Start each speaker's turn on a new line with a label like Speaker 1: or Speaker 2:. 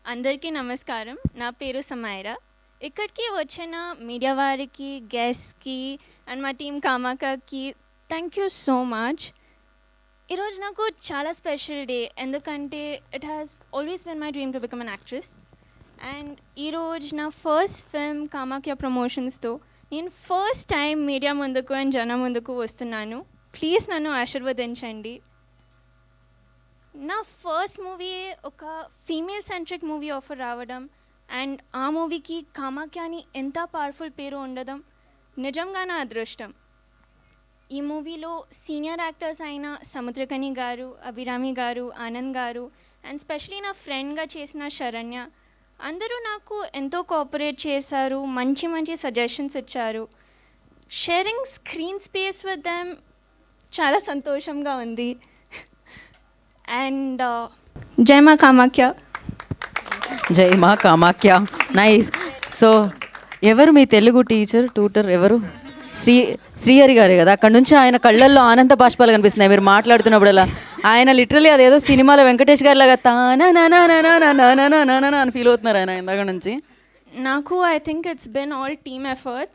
Speaker 1: అందరికీ నమస్కారం. నా పేరు సమైరా. ఇక్కడికి వచ్చిన మీడియా వారికి, గెస్ట్‌కి అండ్ మా టీమ్ కామాకకి థ్యాంక్ యూ సో మచ్. ఈరోజు నాకు చాలా స్పెషల్ డే. ఎందుకంటే it has always been my dream to become an actress. And ఈరోజు నా ఫస్ట్ ఫిల్మ్ కామాఖ్య ప్రమోషన్స్‌తో నేను ఫస్ట్ టైం మీడియా ముందుకు అండ్ జనం ముందుకు వస్తున్నాను. ప్లీజ్ నన్ను ఆశీర్వదించండి. నా ఫస్ట్ మూవీ ఒక ఫీమేల్ సెంట్రిక్ మూవీ ఆఫర్ రావడం అండ్ ఆ మూవీకి కామాఖ్య అని ఎంత పవర్ఫుల్ పేరు ఉండడం నిజంగా నా అదృష్టం. ఈ మూవీలో సీనియర్ యాక్టర్స్ అయిన సముద్రకని గారు, అభిరామి గారు, ఆనంద్ గారు అండ్ స్పెషలీ నా ఫ్రెండ్గా చేసిన శరణ్య అందరూ నాకు ఎంతో కోఆపరేట్ చేశారు, మంచి మంచి సజెషన్స్ ఇచ్చారు. Sharing screen space with them చాలా సంతోషంగా ఉంది. అండ్ జై మా కామాఖ్య.
Speaker 2: జై మా కామాఖ్య. నైస్. సో ఎవరు మీ తెలుగు ట్యూటర్ ఎవరు? శ్రీహరి గారే కదా. అక్కడ నుంచి ఆయన కళ్ళల్లో ఆనంద బాష్పాలు కనిపిస్తున్నాయి మీరు మాట్లాడుతున్నప్పుడల్లా. ఆయన లిటరలీ అదేదో సినిమాలో వెంకటేష్ గారి లాగా అని ఫీల్ అవుతున్నారు ఆయన ఇందాక నుంచి.
Speaker 1: నాకు I think it's been all team efforts.